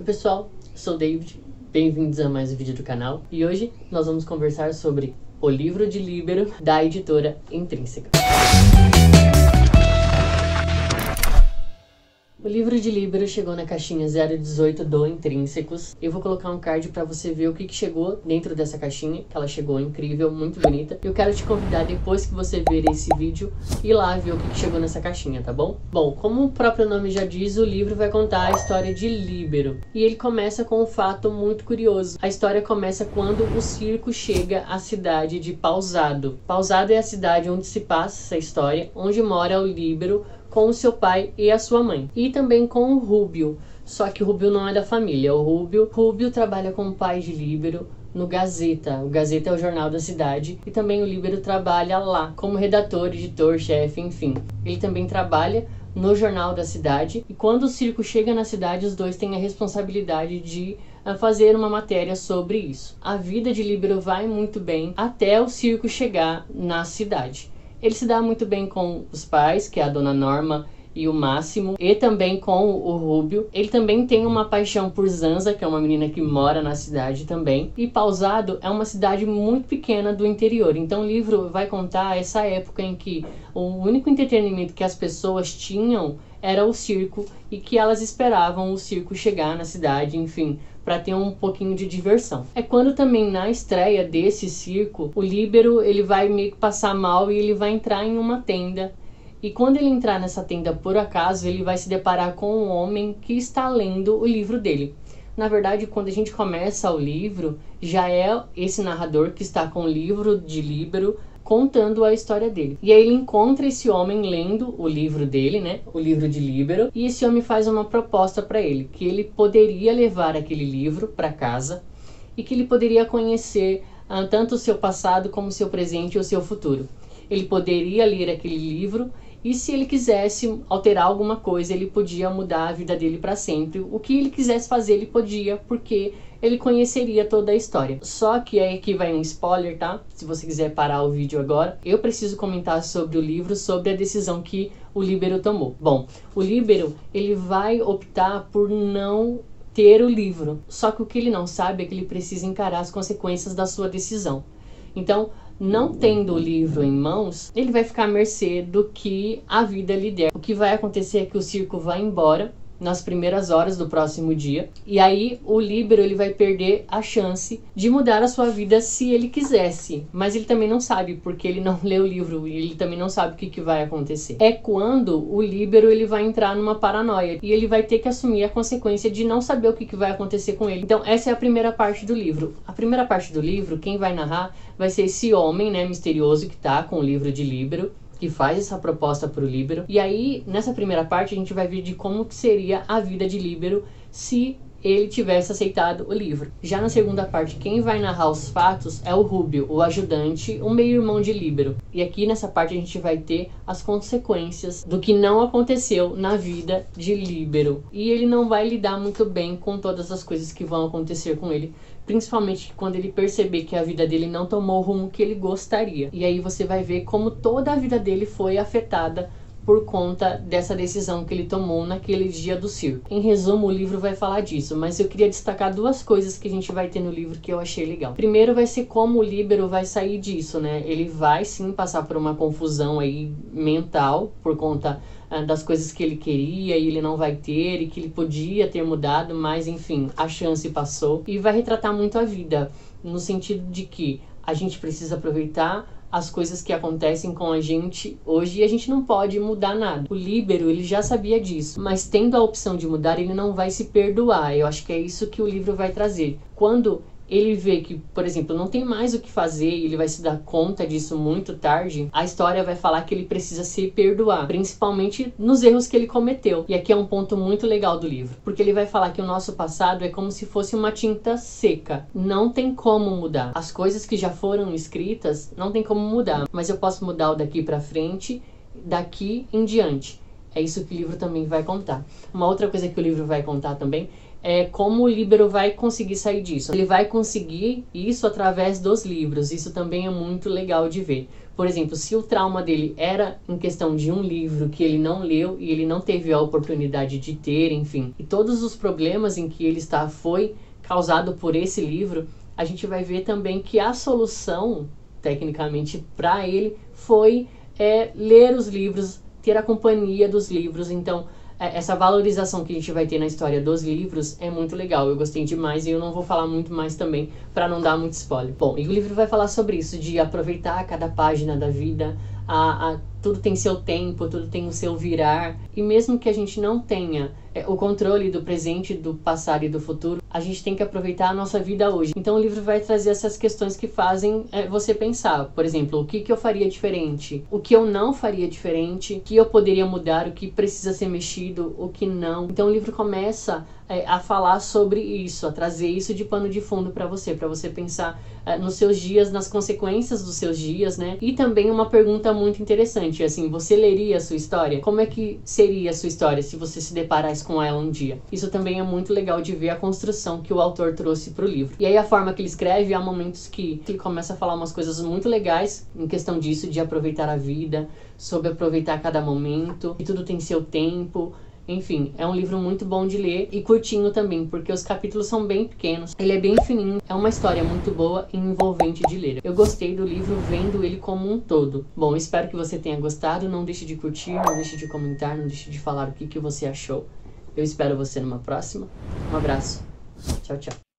Oi pessoal, sou o David, bem-vindos a mais um vídeo do canal e hoje nós vamos conversar sobre O Livro de Líbero, da editora Intrínseca. O livro de Líbero chegou na caixinha 018 do Intrínsecos. Eu vou colocar um card pra você ver o que chegou dentro dessa caixinha, que ela chegou incrível, muito bonita. Eu quero te convidar, depois que você ver esse vídeo, ir lá ver o que chegou nessa caixinha, tá bom? Bom, como o próprio nome já diz, o livro vai contar a história de Líbero. E ele começa com um fato muito curioso. A história começa quando o circo chega à cidade de Pausado. Pausado é a cidade onde se passa essa história, onde mora o Líbero, com o seu pai e a sua mãe. E também com o Rúbio, só que o Rúbio não é da família. O Rúbio trabalha com o pai de Líbero no Gazeta. O Gazeta é o jornal da cidade. E também o Líbero trabalha lá como redator, editor, chefe, enfim. Ele também trabalha no jornal da cidade. E quando o circo chega na cidade, os dois têm a responsabilidade de fazer uma matéria sobre isso. A vida de Líbero vai muito bem até o circo chegar na cidade. Ele se dá muito bem com os pais, que é a dona Norma e o Máximo, e também com o Rúbio. Ele também tem uma paixão por Zanza, que é uma menina que mora na cidade também. E Pausado é uma cidade muito pequena do interior. Então o livro vai contar essa época em que o único entretenimento que as pessoas tinham era o circo e que elas esperavam o circo chegar na cidade, enfim, para ter um pouquinho de diversão. É quando também na estreia desse circo, o Líbero ele vai meio que passar mal e ele vai entrar em uma tenda. E quando ele entrar nessa tenda por acaso, ele vai se deparar com um homem que está lendo o livro dele. Na verdade, quando a gente começa o livro, já é esse narrador que está com o livro de Líbero contando a história dele. E aí ele encontra esse homem lendo o livro dele, né? O livro de Líbero. E esse homem faz uma proposta para ele, que ele poderia levar aquele livro para casa e que ele poderia conhecer tanto o seu passado como o seu presente e o seu futuro. Ele poderia ler aquele livro e se ele quisesse alterar alguma coisa, ele podia mudar a vida dele para sempre. O que ele quisesse fazer, ele podia, porque ele conheceria toda a história. Só que aí aqui vai um spoiler, tá? Se você quiser parar o vídeo agora. Eu preciso comentar sobre o livro, sobre a decisão que o Líbero tomou. Bom, o Líbero, ele vai optar por não ter o livro. Só que o que ele não sabe é que ele precisa encarar as consequências da sua decisão. Então, não tendo o livro em mãos, ele vai ficar à mercê do que a vida lhe der. O que vai acontecer é que o circo vai embora nas primeiras horas do próximo dia. E aí o Líbero ele vai perder a chance de mudar a sua vida se ele quisesse. Mas ele também não sabe, porque ele não lê o livro e ele também não sabe o que vai acontecer. É quando o Líbero ele vai entrar numa paranoia e ele vai ter que assumir a consequência de não saber o que vai acontecer com ele. Então essa é a primeira parte do livro. A primeira parte do livro, quem vai narrar vai ser esse homem, né, misterioso que tá com o livro de Líbero, que faz essa proposta para o Líbero. E aí, nessa primeira parte, a gente vai ver de como que seria a vida de Líbero se ele tivesse aceitado o livro. Já na segunda parte, quem vai narrar os fatos é o Rúbio, o ajudante, o meio-irmão de Líbero. E aqui nessa parte a gente vai ter as consequências do que não aconteceu na vida de Líbero. E ele não vai lidar muito bem com todas as coisas que vão acontecer com ele, principalmente quando ele perceber que a vida dele não tomou o rumo que ele gostaria. E aí você vai ver como toda a vida dele foi afetada por conta dessa decisão que ele tomou naquele dia do circo. Em resumo, o livro vai falar disso, mas eu queria destacar duas coisas que a gente vai ter no livro que eu achei legal. Primeiro vai ser como o Líbero vai sair disso, né? Ele vai sim passar por uma confusão aí mental por conta das coisas que ele queria e ele não vai ter, e que ele podia ter mudado, mas enfim, a chance passou. E vai retratar muito a vida, no sentido de que a gente precisa aproveitar as coisas que acontecem com a gente hoje e a gente não pode mudar nada. O Líbero, ele já sabia disso, mas tendo a opção de mudar, ele não vai se perdoar. Eu acho que é isso que o livro vai trazer. Quando ele vê que, por exemplo, não tem mais o que fazer e ele vai se dar conta disso muito tarde, a história vai falar que ele precisa se perdoar, principalmente nos erros que ele cometeu. E aqui é um ponto muito legal do livro, porque ele vai falar que o nosso passado é como se fosse uma tinta seca. Não tem como mudar. As coisas que já foram escritas, não tem como mudar. Mas eu posso mudar o daqui pra frente, daqui em diante. É isso que o livro também vai contar. Uma outra coisa que o livro vai contar também é como o Líbero vai conseguir sair disso. Ele vai conseguir isso através dos livros. Isso também é muito legal de ver. Por exemplo, se o trauma dele era em questão de um livro que ele não leu e ele não teve a oportunidade de ter, enfim, e todos os problemas em que ele está foi causado por esse livro, a gente vai ver também que a solução, tecnicamente, para ele foi ler os livros, ter a companhia dos livros. Então, essa valorização que a gente vai ter na história dos livros é muito legal. Eu gostei demais e eu não vou falar muito mais também para não dar muito spoiler. Bom, e o livro vai falar sobre isso, de aproveitar cada página da vida, tudo tem seu tempo, tudo tem o seu virar. E mesmo que a gente não tenha o controle do presente, do passado e do futuro, a gente tem que aproveitar a nossa vida hoje. Então o livro vai trazer essas questões que fazem você pensar. Por exemplo, o que eu faria diferente? O que eu não faria diferente? O que eu poderia mudar? O que precisa ser mexido? O que não? Então o livro começa a falar sobre isso, a trazer isso de pano de fundo para você pensar nos seus dias, nas consequências dos seus dias, né? E também uma pergunta muito interessante, assim, você leria a sua história? Como é que seria a sua história se você se deparasse com ela um dia? Isso também é muito legal de ver a construção que o autor trouxe pro livro. E aí a forma que ele escreve, há momentos que ele começa a falar umas coisas muito legais em questão disso, de aproveitar a vida, sobre aproveitar cada momento, e tudo tem seu tempo. Enfim, é um livro muito bom de ler e curtinho também, porque os capítulos são bem pequenos, ele é bem fininho, é uma história muito boa e envolvente de ler. Eu gostei do livro vendo ele como um todo. Bom, espero que você tenha gostado, não deixe de curtir, não deixe de comentar, não deixe de falar o que você achou. Eu espero você numa próxima. Um abraço. Tchau, tchau.